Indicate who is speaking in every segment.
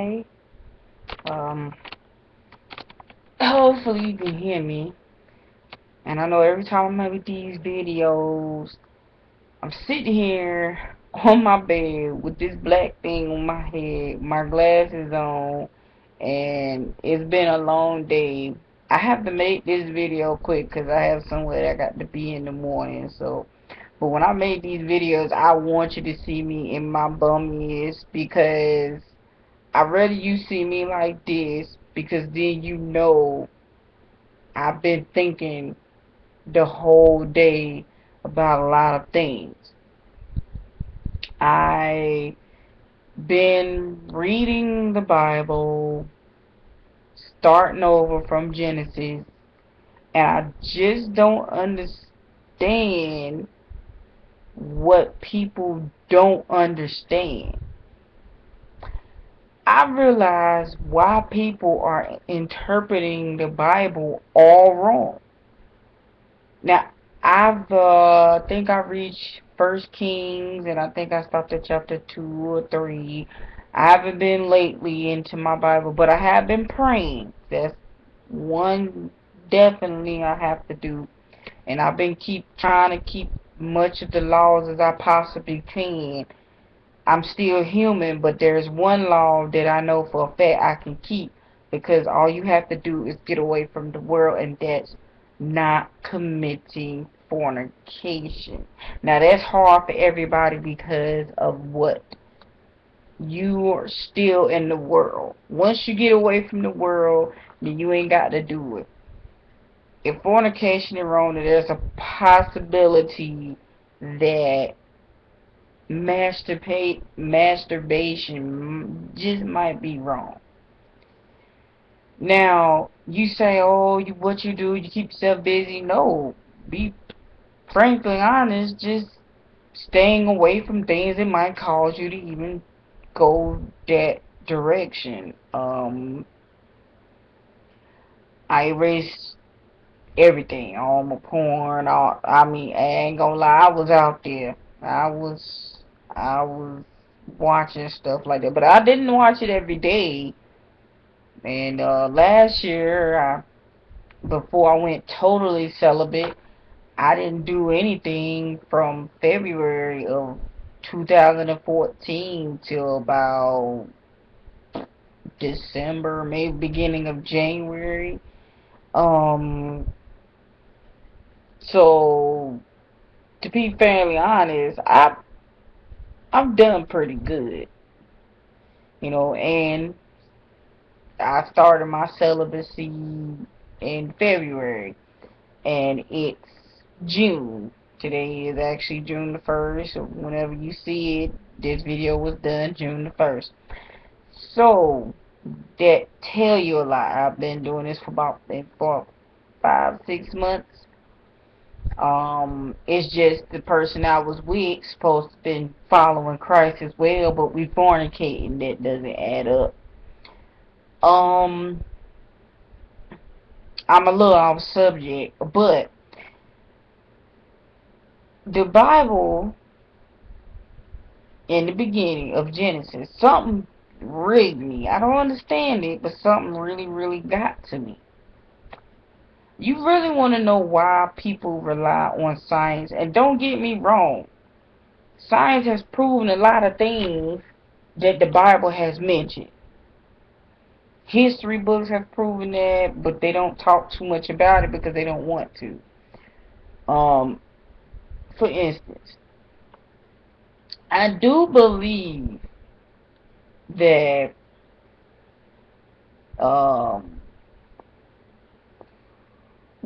Speaker 1: Hi. Um, Hopefully you can hear me. And I know every time I make these videos, I'm sitting here on my bed with this black thing on my head, my glasses on, and it's been a long day. I have to make this video quick because I have somewhere that I got to be in the morning. But when I make these videos, I want you to see me in my bum ears because I'd rather you see me like this because then you know I've been thinking the whole day about a lot of things. I been reading the Bible, starting over from Genesis, and I just don't understand what people don't understand. I realize why people are interpreting the Bible all wrong. Now, think I reached First Kings, and I think I stopped at chapter 2 or 3. I haven't been lately into my Bible, but I have been praying. That's one definitely I have to do, and I've been keep trying to keep much of the laws as I possibly can. I'm still human, but there's one law that I know for a fact I can keep because all you have to do is get away from the world, and that's not committing fornication. Now, that's hard for everybody because of what you are still in the world. Once you get away from the world, then you ain't got to do it. If fornication is wrong, then there's a possibility that masturbation just might be wrong. Now, you say, oh, what you do, you keep yourself busy. No, be frankly honest, just staying away from things that might cause you to even go that direction. I erased everything, all my porn, I ain't gonna lie, I was out there. I was watching stuff like that, but I didn't watch it every day. And last year, before I went totally celibate, I didn't do anything from February of 2014 till about December, maybe beginning of January. Um, so to be fairly honest, I've done pretty good, and I started my celibacy in February, and it's June. Today is actually June the 1st, so whenever you see it, this video was done June the 1st. So, that tell you a lot. I've been doing this for 5, 6 months. It's just the person I was with supposed to been following Christ as well, but we fornicating. That doesn't add up. Um, I'm a little off subject, but the Bible in the beginning of Genesis, something rigged me. I don't understand it, but something really, really got to me. You really want to know why people rely on science, and don't get me wrong, science has proven a lot of things that the Bible has mentioned. History books have proven that, but they don't talk too much about it because they don't want to. Um, for instance, I do believe that um,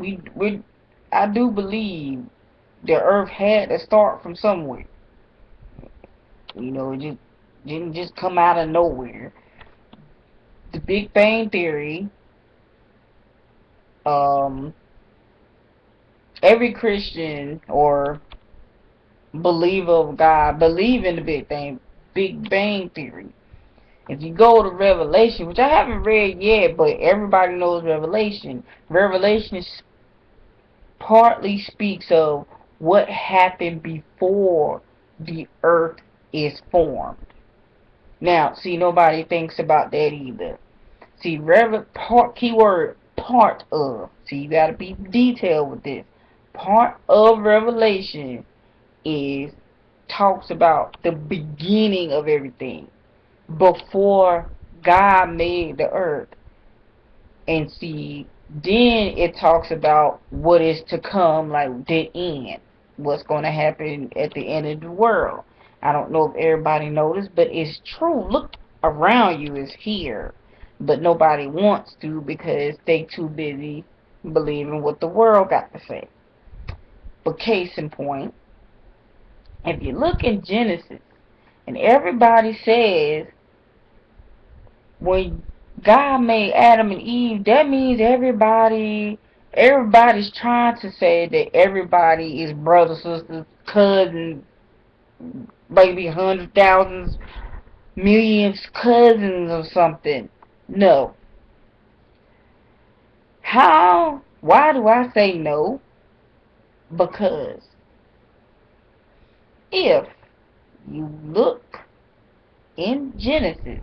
Speaker 1: we I do believe the Earth had to start from somewhere. It just didn't just come out of nowhere. The Big Bang Theory. Um, every Christian or believer of God believe in the Big Bang Theory. If you go to Revelation, which I haven't read yet, but everybody knows Revelation. Revelation partly speaks of what happened before the earth is formed. Now, see, nobody thinks about that either. See, keyword part of. See, you gotta be detailed with this. Part of Revelation is talks about the beginning of everything before God made the earth. And see, then it talks about what is to come, like the end, what's going to happen at the end of the world. I don't know if everybody noticed, but it's true. Look around you, is here, but nobody wants to because they too busy believing what the world got to say. But case in point, if you look in Genesis, and everybody says when God made Adam and Eve, that means everybody's trying to say that everybody is brothers, sisters, cousins, maybe hundreds, thousands, millions cousins or something. No. Why do I say no? Because if you look in Genesis,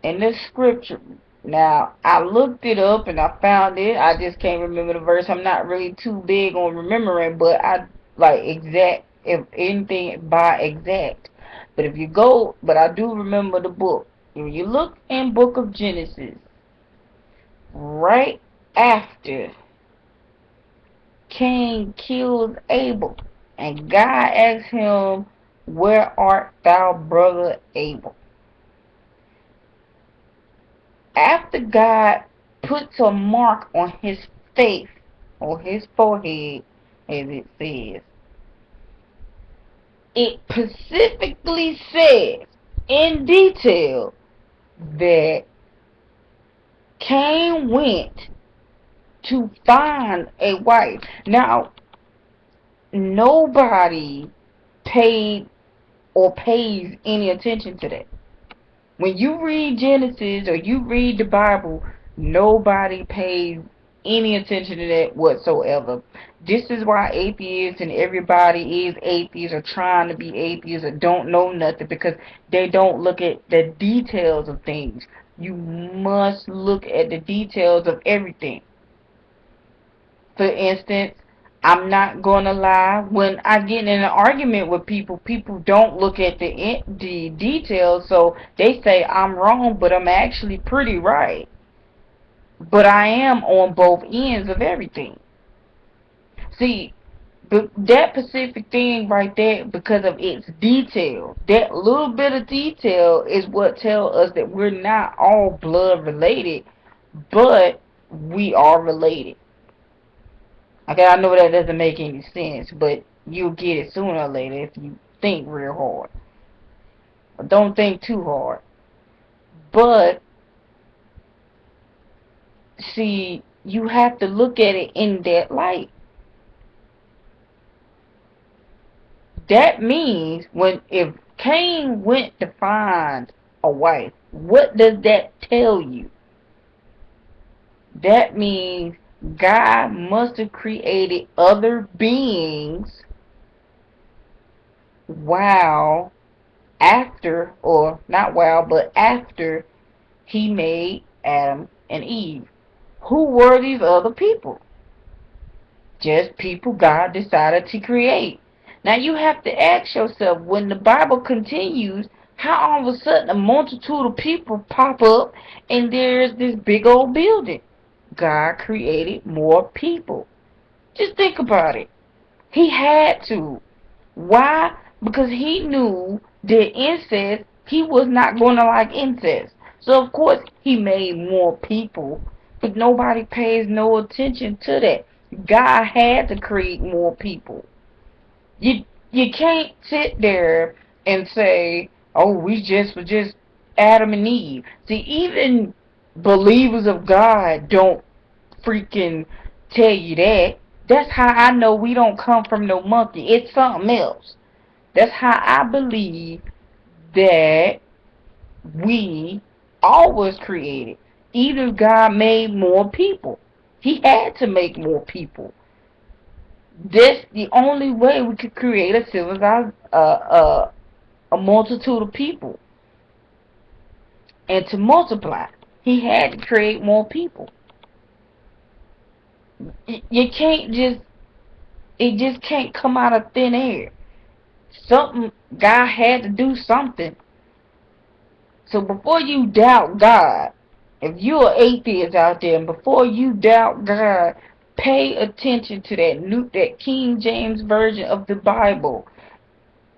Speaker 1: in the scripture. Now, I looked it up and I found it. I just can't remember the verse. I'm not really too big on remembering, but I like exact, if anything by exact. But if you go, but I do remember the book. If you look in book of Genesis, right after Cain kills Abel, and God asks him, "Where art thou, brother Abel?" After God puts a mark on his face, or his forehead, as it says, it specifically says in detail that Cain went to find a wife. Now, nobody paid or pays any attention to that. When you read Genesis or you read the Bible, nobody pays any attention to that whatsoever. This is why atheists and everybody is atheists or trying to be atheists or don't know nothing, because they don't look at the details of things. You must look at the details of everything. For instance, I'm not gonna lie. When I get in an argument with people, people don't look at the details, so they say I'm wrong, but I'm actually pretty right. But I am on both ends of everything. See, that specific thing right there, because of its detail, that little bit of detail is what tells us that we're not all blood related, but we are related. Okay, I know that doesn't make any sense, but you'll get it sooner or later if you think real hard. Don't think too hard. But, see, you have to look at it in that light. That means if Cain went to find a wife, what does that tell you? That means God must have created other beings while after, or not while, but after he made Adam and Eve. Who were these other people? Just people God decided to create. Now you have to ask yourself, when the Bible continues, how all of a sudden a multitude of people pop up and there's this big old building? God created more people. Just think about it. He had to. Why? Because he knew that incest, he was not going to like incest. So of course he made more people, but nobody pays no attention to that. God had to create more people. You can't sit there and say, "Oh, were just Adam and Eve." See, even believers of God don't freaking tell you that. That's how I know we don't come from no monkey. It's something else. That's how I believe that we all was created. Even God made more people. He had to make more people. That's the only way we could create a civilized, a multitude of people. and to multiply. He had to create more people. You can't just, it just can't come out of thin air. Something, God had to do something. So before you doubt God, if you're an atheist out there, and before you doubt God, pay attention to that King James version of the Bible.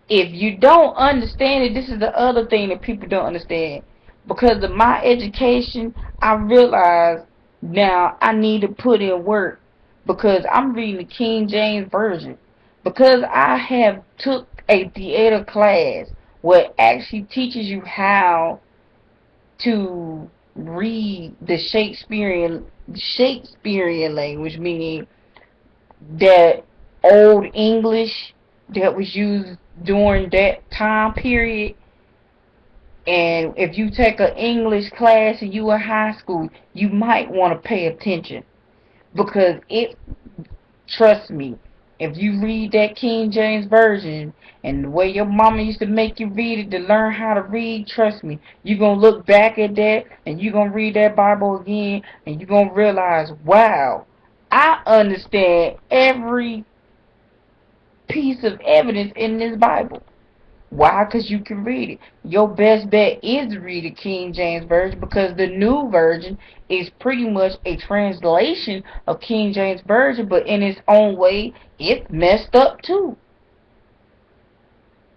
Speaker 1: If you don't understand it, this is the other thing that people don't understand. Because of my education, I realize now I need to put in work, because I'm reading the King James version. Because I have took a theater class where it actually teaches you how to read the Shakespearean language, meaning that old English that was used during that time period. And if you take an English class and you in high school, you might want to pay attention, because it, trust me, if you read that King James version and the way your mama used to make you read it to learn how to read, trust me, you're going to look back at that and you're going to read that Bible again and you're going to realize, wow, I understand every piece of evidence in this Bible. Why? Because you can read it. Your best bet is to read the King James Version, because the new version is pretty much a translation of King James Version, but in its own way, it's messed up too.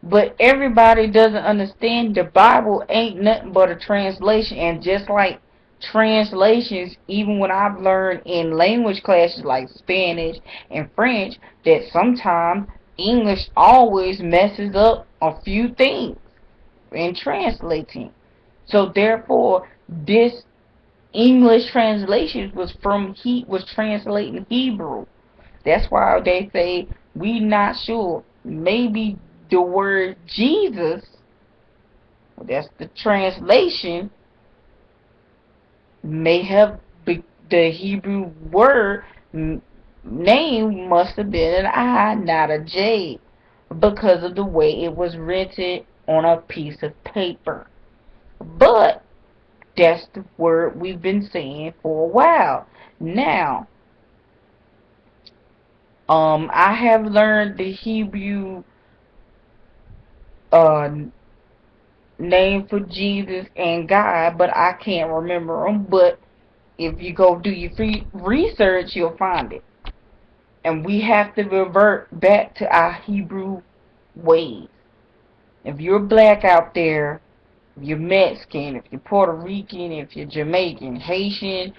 Speaker 1: But everybody doesn't understand the Bible ain't nothing but a translation. And just like translations, even when I've learned in language classes like Spanish and French, that sometimes English always messes up a few things in translating. So therefore, this English translation was translating Hebrew. That's why they say we not sure. Maybe the word Jesus, that's the translation, may have the Hebrew word name must have been an I, not a J, because of the way it was written on a piece of paper. But that's the word we've been saying for a while. Now, I have learned the Hebrew uh, name for Jesus and God, but I can't remember them. But if you go do your free research, you'll find it. And we have to revert back to our Hebrew ways. If you're black out there, if you're Mexican, if you're Puerto Rican, if you're Jamaican, Haitian,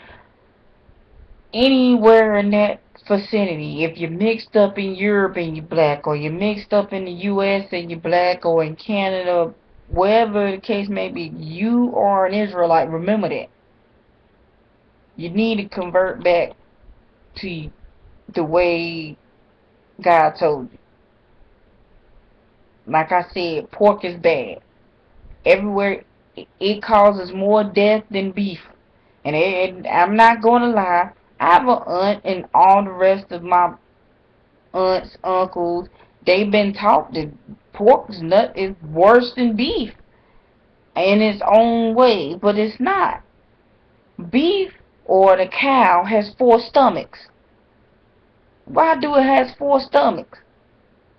Speaker 1: anywhere in that vicinity, if you're mixed up in Europe and you're black, or you're mixed up in the US and you're black, or in Canada, wherever the case may be, you are an Israelite. Remember that. You need to convert back to the way God told you. Like I said, pork is bad. Everywhere, it causes more death than beef. And I'm not going to lie, I have an aunt, and all the rest of my aunts, uncles, they've been taught that pork's nut is worse than beef in its own way, but it's not. Beef, or the cow, has 4 stomachs. Why do it has 4 stomachs?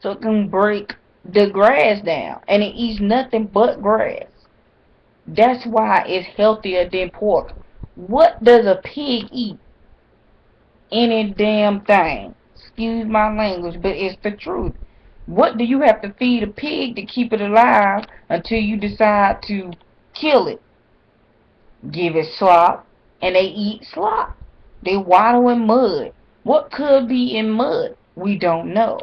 Speaker 1: So it can break the grass down, and it eats nothing but grass. That's why it's healthier than pork. What does a pig eat? Any damn thing. Excuse my language, but it's the truth. What do you have to feed a pig to keep it alive until you decide to kill it? Give it slop, and they eat slop. They waddle in mud. What could be in mud? We don't know.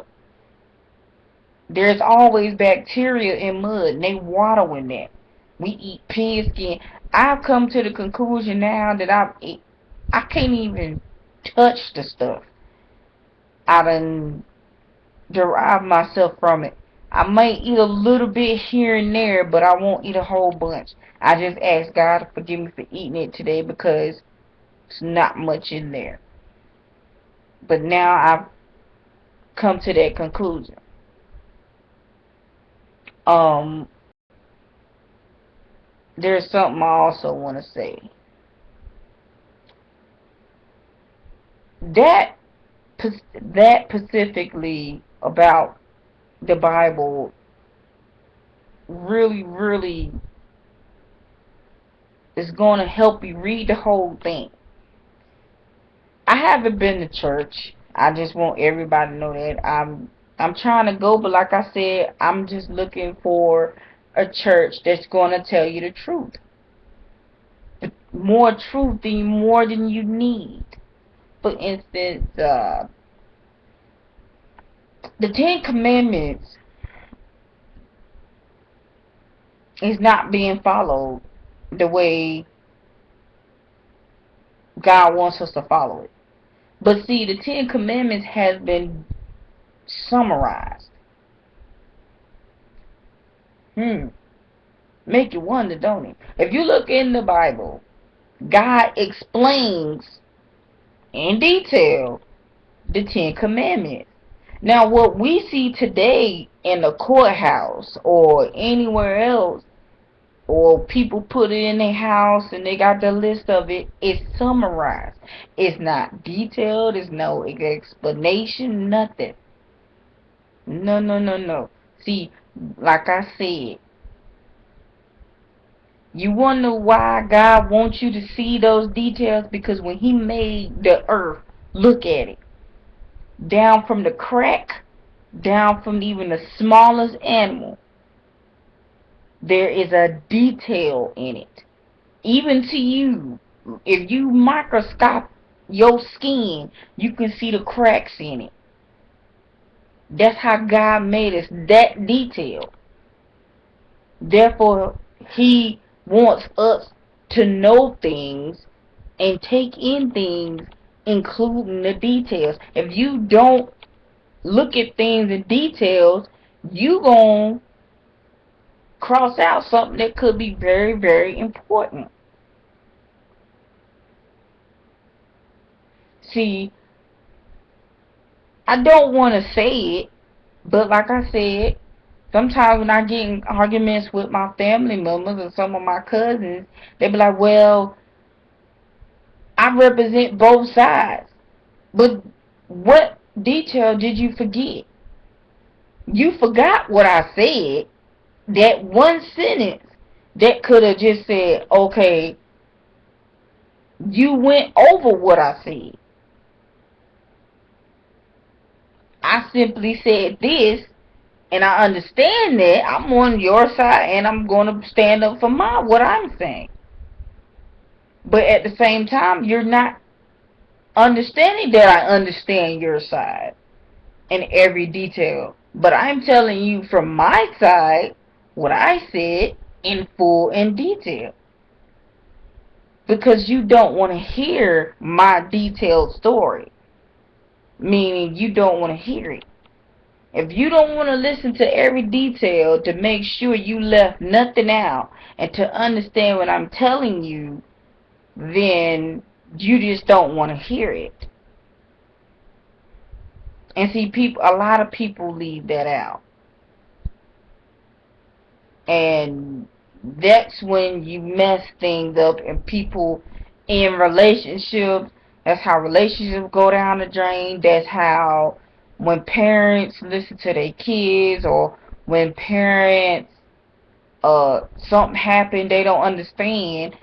Speaker 1: There's always bacteria in mud, and they waddle in that. We eat pig skin. I've come to the conclusion now that I can't even touch the stuff. I done derive myself from it. I might eat a little bit here and there, but I won't eat a whole bunch. I just ask God to forgive me for eating it today, because it's not much in there. But now I've come to that conclusion. Um, there's something I also want to say. That that specifically about the Bible really, really is going to help you read the whole thing. I haven't been to church. I just want everybody to know that I'm trying to go, but like I said, I'm just looking for a church that's going to tell you the truth. More truth than more than you need. For instance, the Ten Commandments is not being followed the way God wants us to follow it. But see, the Ten Commandments has been summarized. Make you wonder, don't it? If you look in the Bible, God explains in detail the Ten Commandments. Now, what we see today in the courthouse or anywhere else, or people put it in their house and they got the list of it, it's summarized. It's not detailed. There's no explanation, nothing. No, no, no, no. See, like I said, you wonder why God wants you to see those details? Because when He made the earth, look at it. Down from the crack, down from even the smallest animal, there is a detail in it. Even to you, if you microscope your skin, you can see the cracks in it. That's how God made us, that detail. Therefore, He wants us to know things and take in things, including the details. If you don't look at things in details, you gonna cross out something that could be very, very important. See, I don't want to say it, but like I said, sometimes when I get in arguments with my family members or some of my cousins, they be like, well, I represent both sides. But what detail did you forget? You forgot what I said. That one sentence that could have just said, okay, you went over what I said. I simply said this, and I understand that I'm on your side, and I'm going to stand up for what I'm saying. But at the same time, you're not understanding that I understand your side in every detail. But I'm telling you from my side what I said in full and detail. Because you don't want to hear my detailed story. Meaning you don't want to hear it. If you don't want to listen to every detail to make sure you left nothing out and to understand what I'm telling you, then you just don't want to hear it. And see, a lot of people leave that out. And that's when you mess things up, and people in relationships, that's how relationships go down the drain. That's how when parents listen to their kids, or when parents something happened they don't understand,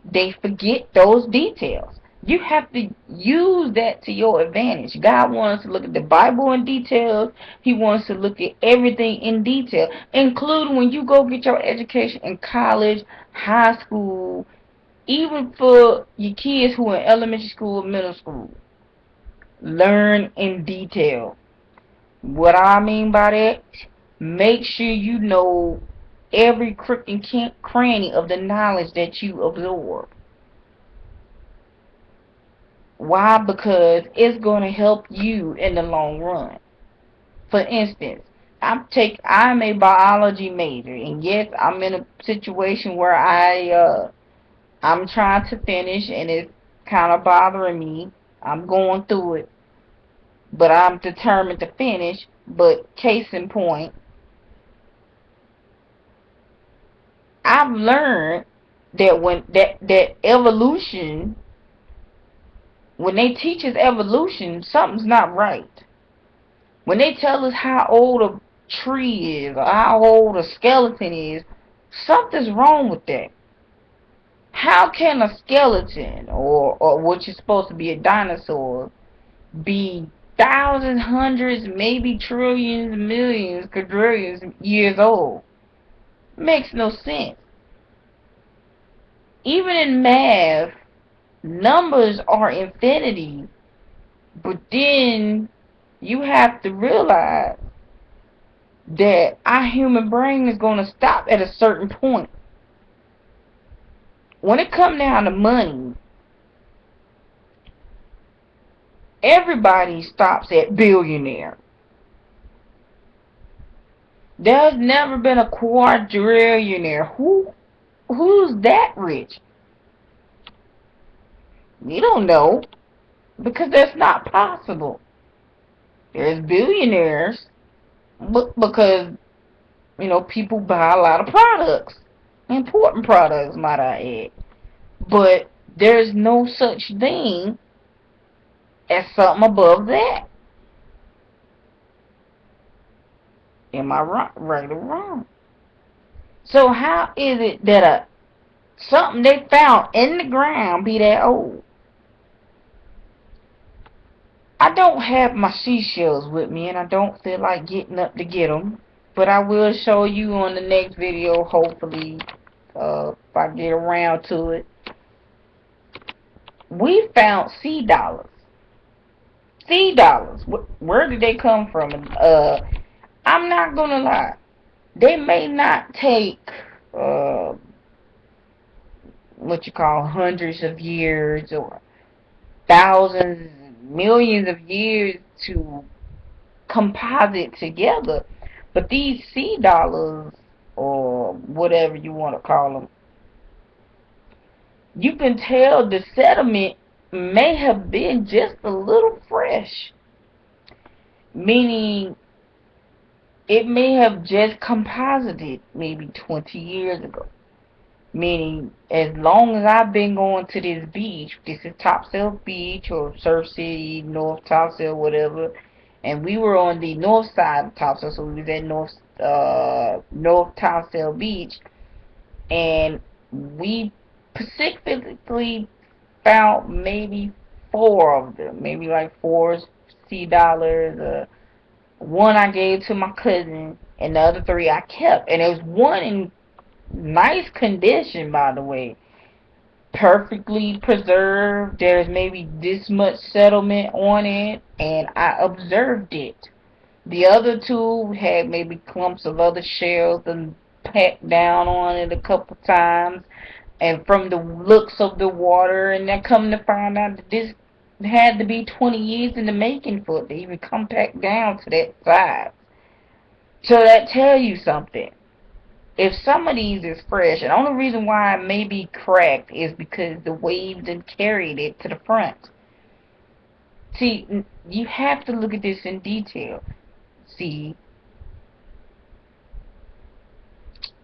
Speaker 1: they forget those details. You have to use that to your advantage. God wants us to look at the Bible in detail. He wants to look at everything in detail, including when you go get your education in college, high school, even for your kids who are in elementary school, middle school. Learn in detail. What I mean by that, make sure you know every crook and cranny of the knowledge that you absorb. Why? Because it's going to help you in the long run. For instance, I'm a biology major, and yes, I'm in a situation where I'm trying to finish, and it's kind of bothering me. I'm going through it, but I'm determined to finish. But case in point, I've learned that evolution, when they teach us evolution, something's not right. When they tell us how old a tree is or how old a skeleton is, something's wrong with that. How can a skeleton or what is supposed to be a dinosaur be thousands, hundreds, maybe trillions, millions, quadrillions years old? Makes no sense. Even in math, numbers are infinity, but then you have to realize that our human brain is going to stop at a certain point. When it comes down to money, everybody stops at billionaire. There's never been a quadrillionaire. Who's that rich? We don't know, because that's not possible. There's billionaires, but because people buy a lot of products, important products, might I add. But there's no such thing as something above that. Am I right or wrong? So how is it that something they found in the ground be that old? I don't have my seashells with me, and I don't feel like getting up to get them. But I will show you on the next video, hopefully, if I get around to it. We found sea dollars. Sea dollars. Where did they come from? I'm not gonna lie. They may not take what you call hundreds of years or thousands, millions of years to composite together, but these sea dollars, or whatever you want to call them, you can tell the sediment may have been just a little fresh, meaning it may have just composited maybe 20 years ago. Meaning, as long as I've been going to this beach, this is Topsail Beach or Surf City, North Topsail, whatever, and we were on the north side of Topsail, so we was at North Topsail Beach, and we specifically found maybe 4 of them, maybe like 4 sea dollars. One I gave to my cousin, and the other 3 I kept, and there was one in nice condition, by the way, perfectly preserved. There's maybe this much settlement on it, and I observed it. The other 2 had maybe clumps of other shells and packed down on it a couple times, and from the looks of the water, and then come to find out that this had to be 20 years in the making for it to even come back down to that size. So that tell you something. If some of these is fresh, and the only reason why it may be cracked is because the waves done carried it to the front. See, you have to look at this in detail. See,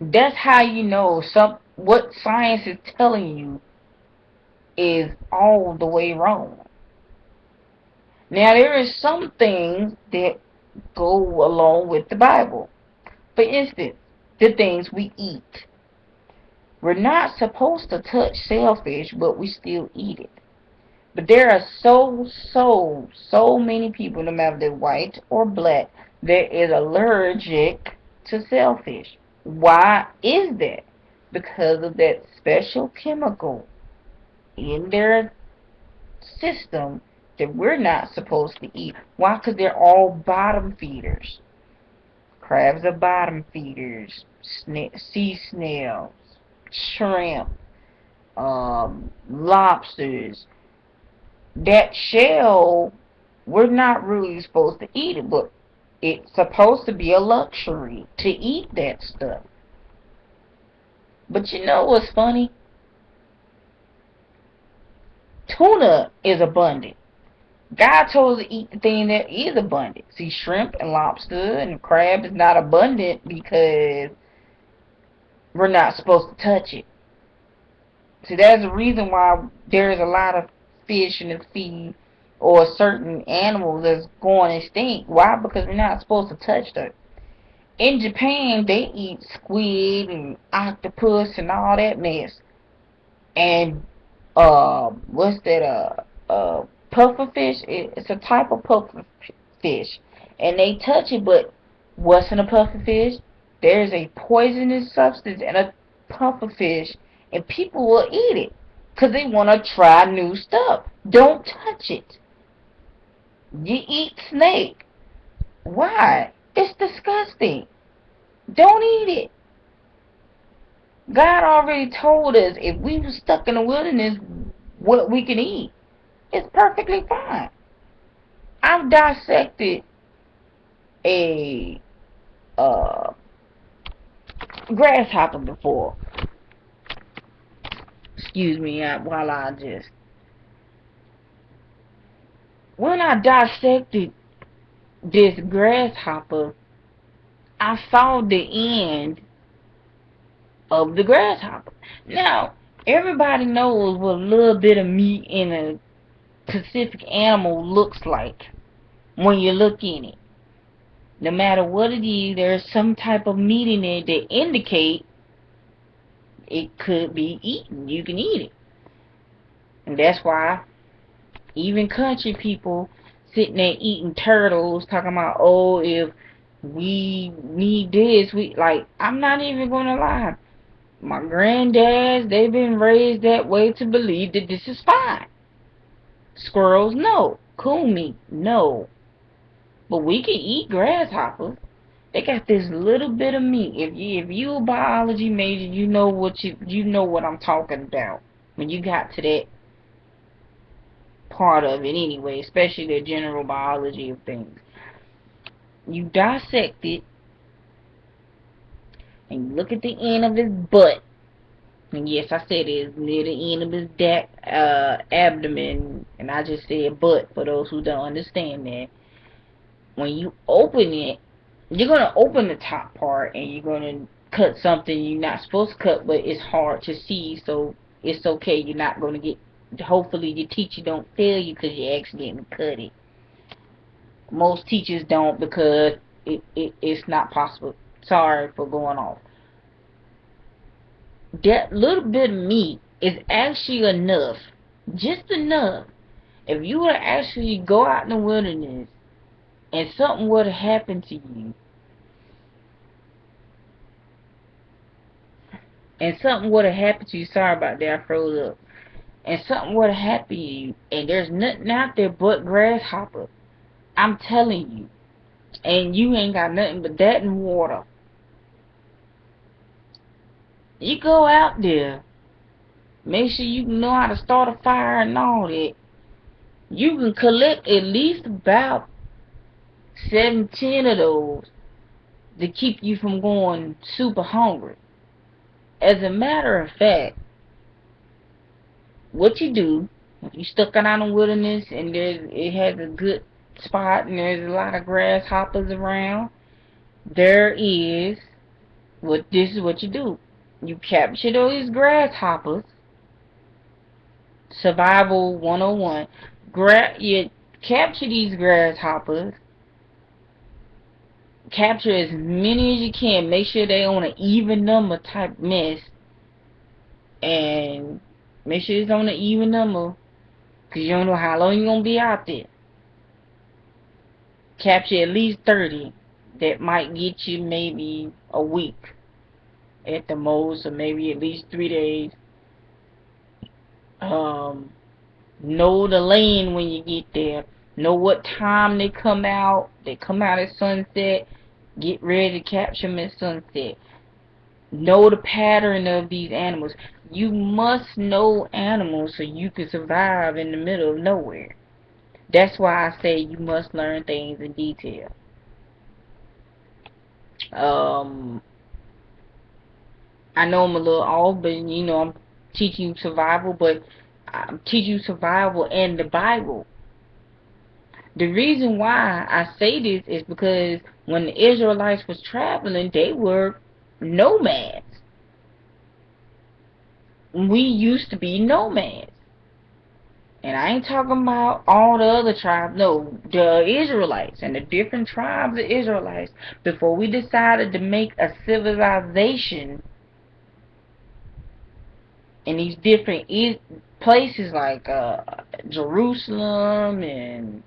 Speaker 1: that's how you know what science is telling you is all the way wrong. Now, there is some things that go along with the Bible. For instance, the things we eat. We're not supposed to touch shellfish, but we still eat it. But there are so many people, no matter they're white or black, that is allergic to shellfish. Why is that? Because of that special chemical in their system that we're not supposed to eat. Why? Because they're all bottom feeders. Crabs are bottom feeders. Sea snails, shrimp, lobsters. That shell, we're not really supposed to eat it, but it's supposed to be a luxury to eat that stuff. But you know what's funny? Tuna is abundant. God told us to eat the thing that is abundant. See, shrimp and lobster and crab is not abundant because we're not supposed to touch it. See, there's a reason why there's a lot of fish in the sea or certain animals that's going extinct. Why? Because we're not supposed to touch them. In Japan, they eat squid and octopus and all that mess. And what's that? Puffer fish. It's a type of puffer fish, and they touch it. But what's in a puffer fish? There's a poisonous substance in a puffer fish, and people will eat it because they want to try new stuff. Don't touch it. You eat snake. Why? It's disgusting. Don't eat it. God already told us if we were stuck in the wilderness, what we can eat. It's perfectly fine. I've dissected a uh, grasshopper before. Excuse me, while I just. When I dissected this grasshopper, I saw the end of the grasshopper. Now, everybody knows what a little bit of meat in a specific animal looks like when you look in it. No matter what it is, there's some type of meat in it that indicate it could be eaten. You can eat it. And that's why even country people sitting there eating turtles talking about, oh, if we need this, I'm not even gonna lie. My granddads, they've been raised that way to believe that this is fine. Squirrels, no. Coon meat, no. But we can eat grasshoppers. They got this little bit of meat. If you a biology major, you know what I'm talking about when you got to that part of it anyway, especially the general biology of things. You dissect it and you look at the end of his butt. And yes, I said it's near the end of his abdomen, and I just said butt for those who don't understand that. When you open it, you're going to open the top part and you're going to cut something you're not supposed to cut, but it's hard to see, so it's okay. You're not going to get, hopefully your teacher don't fail you because you accidentally cut it. Most teachers don't because it's not possible. Sorry for going off. That little bit of meat is actually enough, just enough. If you were to actually go out in the wilderness and something were to happen to you, sorry about that, I froze up. And something were to happen to you, and there's nothing out there but grasshopper, I'm telling you, and you ain't got nothing but that and water. You go out there, make sure you know how to start a fire and all that. You can collect at least about 7-10 of those to keep you from going super hungry. As a matter of fact, what you do, if you stuck out in the wilderness and it has a good spot and there's a lot of grasshoppers around, this is what you do. You capture those grasshoppers. Survival 101. You capture these grasshoppers. Capture as many as you can. Make sure they on an even number type mess. And make sure it's on an even number. Because you don't know how long you're going to be out there. Capture at least 30. That might get you maybe a week at the most, or maybe at least 3 days. Know the lane when you get there. Know what time they come out. They come out at sunset. Get ready to capture them at sunset. Know the pattern of these animals. You must know animals so you can survive in the middle of nowhere. That's why I say you must learn things in detail. I know I'm a little off, but I'm teaching you survival, but I'm teaching you survival and the Bible. The reason why I say this is because when the Israelites was traveling, they were nomads. we used to be nomads. And I ain't talking about all the other tribes. No, the Israelites and the different tribes of Israelites. Before we decided to make a civilization in these different places like Jerusalem and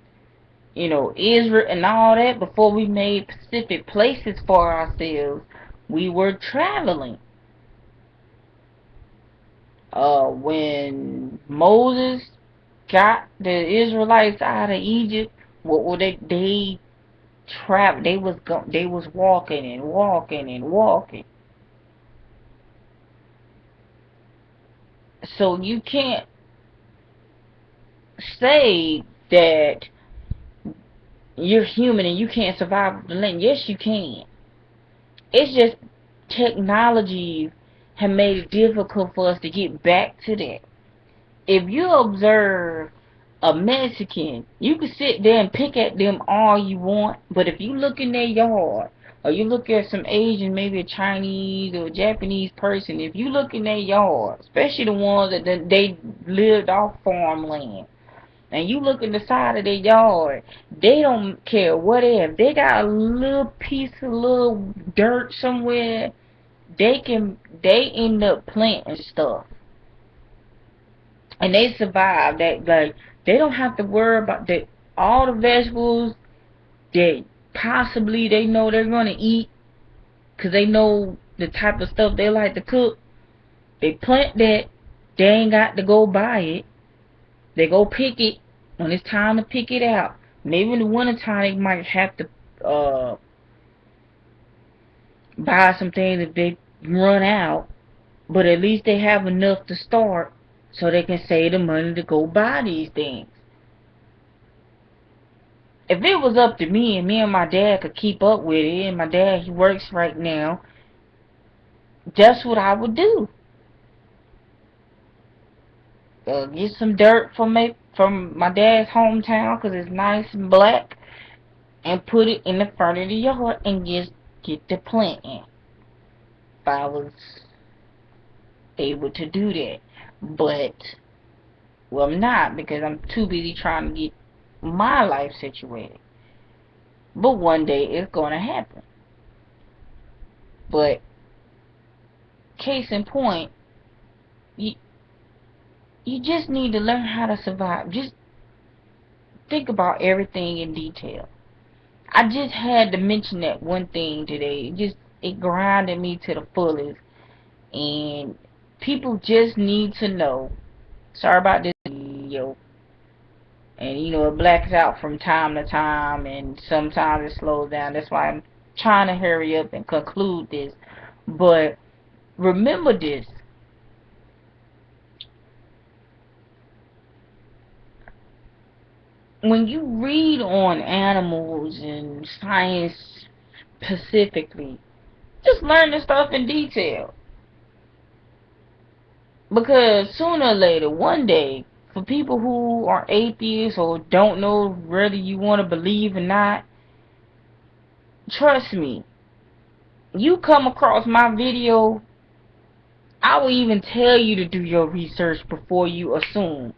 Speaker 1: Israel and all that, before we made specific places for ourselves, we were traveling. When Moses got the Israelites out of Egypt, what were they? They traveled. They was walking and walking and walking. So you can't say that you're human and you can't survive the land. Yes, you can. It's just technology have made it difficult for us to get back to that. If you observe a Mexican, you can sit there and pick at them all you want, but if you look in their yard, or you look at some Asian, maybe a Chinese or a Japanese person, if you look in their yard, especially the ones that they lived off farmland, and you look in the side of their yard, they don't care what they have. They got a little piece of little dirt somewhere, they end up planting stuff. And they survive. They don't have to worry about that. All the vegetables that possibly they know they're gonna eat, cause they know the type of stuff they like to cook. They plant that. They ain't got to go buy it. They go pick it when it's time to pick it out. Maybe in the wintertime they might have to buy some things if they run out, but at least they have enough to start so they can save the money to go buy these things. If it was up to me and my dad could keep up with it, and my dad, he works right now, that's what I would do. Get some dirt from my dad's hometown, because it's nice and black, and put it in the front of the yard and just get the planting. If I was able to do that. But, well, I'm not, because I'm too busy trying to get my life situated. But one day it's going to happen. But, case in point, you just need to learn how to survive. Just think about everything in detail. I just had to mention that one thing today. It grinded me to the fullest. And people just need to know. Sorry about this video. And it blacks out from time to time, and sometimes it slows down. That's why I'm trying to hurry up and conclude this. But remember this. When you read on animals and science specifically, just learn the stuff in detail. Because sooner or later, one day, for people who are atheists or don't know whether you want to believe or not, trust me, you come across my video, I will even tell you to do your research before you assume.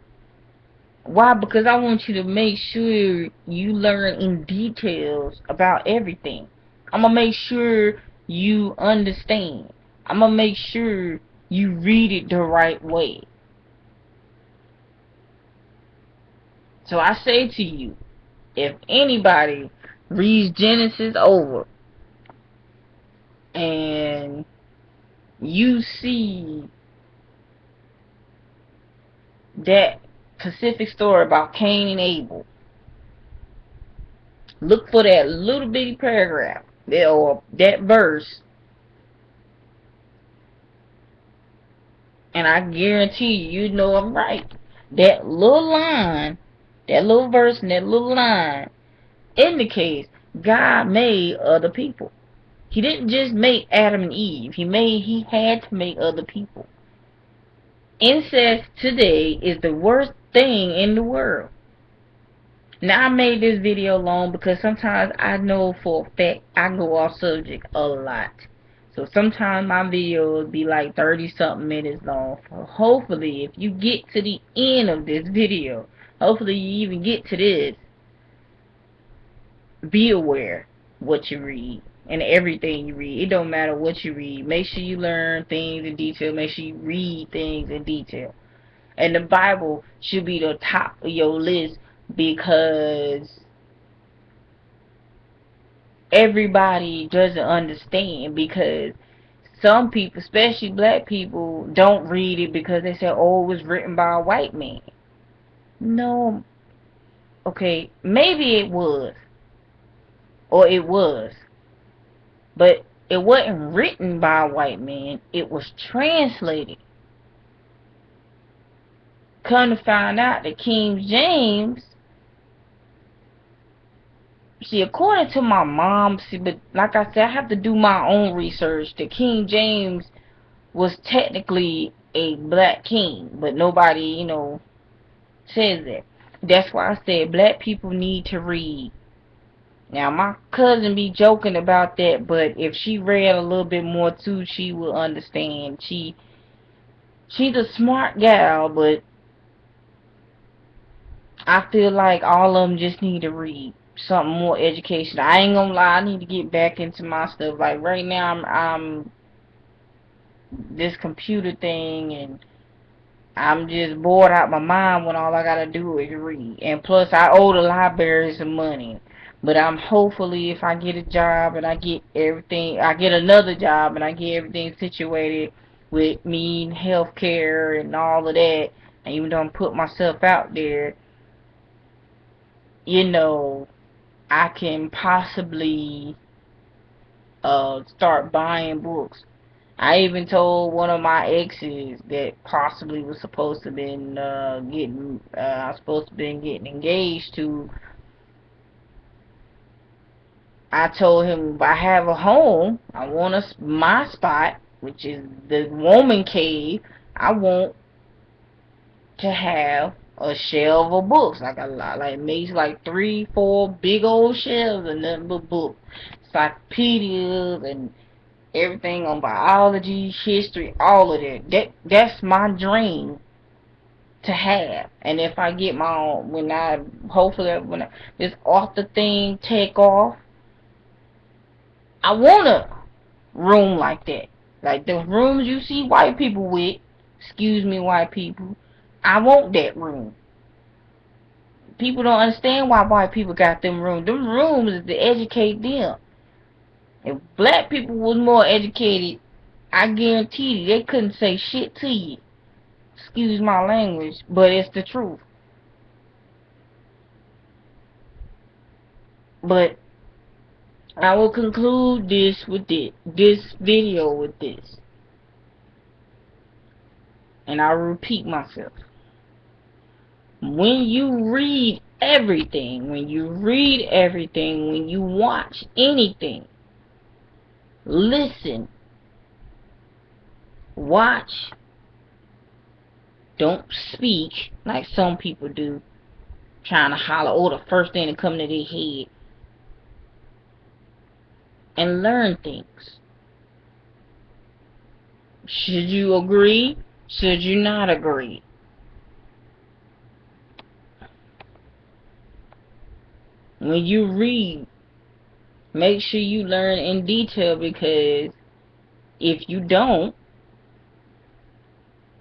Speaker 1: Why? Because I want you to make sure you learn in details about everything. I'm going to make sure you understand. I'm going to make sure you read it the right way. So I say to you, if anybody reads Genesis over and you see that specific story about Cain and Abel, look for that little bitty paragraph or that verse, and I guarantee you know I'm right. That little line, that little verse and that little line indicates God made other people. He didn't just make Adam and Eve. He had to make other people. Incest today is the worst thing in the world. Now I made this video long because sometimes I know for a fact I go off subject a lot. So sometimes my videos be like 30 something minutes long. Hopefully, if you get to the end of this video, hopefully you even get to this, be aware what you read and everything you read. It don't matter what you read. Make sure you learn things in detail. Make sure you read things in detail. And the Bible should be the top of your list, because everybody doesn't understand, because some people, especially black people, don't read it because they say, oh, it was written by a white man. No. Okay, maybe it was, or it was, but it wasn't written by a white man. It was translated. Come to find out that King James, see, according to my mom, see, but like I said, I have to do my own research. The King James was technically a black king, but nobody, says that. That's why I said black people need to read. Now, my cousin be joking about that, but if she read a little bit more too, she will understand. She's a smart gal, but I feel like all of them just need to read something more educational. I ain't gonna lie, I need to get back into my stuff. Like right now, I'm this computer thing, and I'm just bored out my mind when all I gotta do is read. And plus, I owe the library some money. But I'm hopefully, if I get a job and I get everything, I get another job and I get everything situated with me, healthcare and all of that, and even though I'm putting myself out there, I can possibly start buying books. I even told one of my exes that possibly was supposed to been I was supposed to been getting engaged to. I told him, if I have a home, I want my spot, which is the woman cave. I want to have a shelf of books, like a lot, like maybe like 3, 4 big old shelves and nothing but books, encyclopedias and everything on biology, history, all of that. That's my dream to have. And if I get my own, hopefully when this author thing take off, I want a room like that. Like the rooms you see white people with, excuse me, white people, I want that room. People don't understand why white people got them rooms. Them rooms is to educate them. If black people was more educated, I guarantee you they couldn't say shit to you. Excuse my language, but it's the truth. But I will conclude this video with this. And I'll repeat myself. When you read everything, when you watch anything, listen, watch, don't speak like some people do, trying to holler, the first thing that come to their head, and learn things. Should you agree? Should you not agree? When you read, make sure you learn in detail, because if you don't,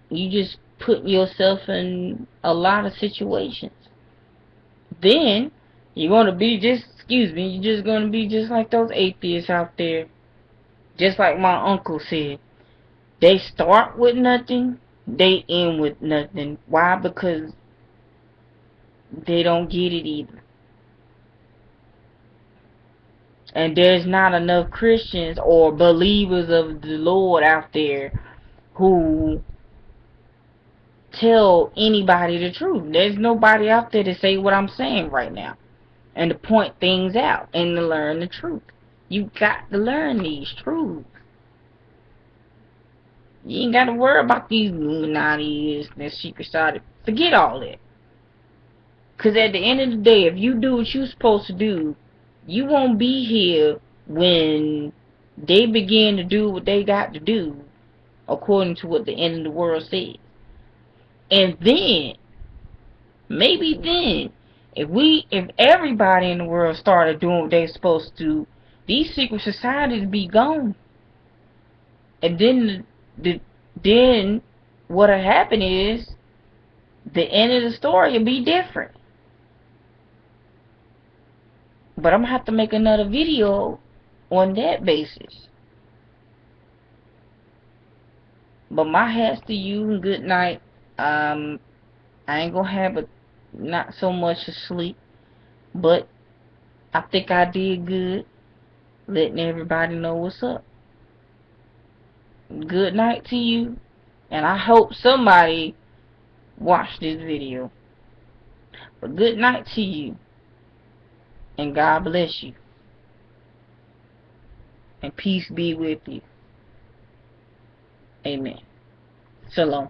Speaker 1: you just put yourself in a lot of situations. Then you're going to be you're just going to be just like those atheists out there. Just like my uncle said, they start with nothing, they end with nothing. Why? Because they don't get it either. And there's not enough Christians or believers of the Lord out there who tell anybody the truth. There's nobody out there to say what I'm saying right now and to point things out and to learn the truth. You got to learn these truths. You ain't got to worry about these Illuminati and secret society. Forget all that. Because at the end of the day, if you do what you're supposed to do, you won't be here when they begin to do what they got to do according to what the end of the world says. And then, maybe then, if everybody in the world started doing what they supposed to do, these secret societies be gone. And then what'll happen is the end of the story will be different. But I'm gonna have to make another video on that basis. But my hats to you and good night. I ain't gonna have not so much of sleep, but I think I did good letting everybody know what's up. Good night to you, and I hope somebody watched this video. But good night to you, and God bless you, and peace be with you. Amen. Shalom.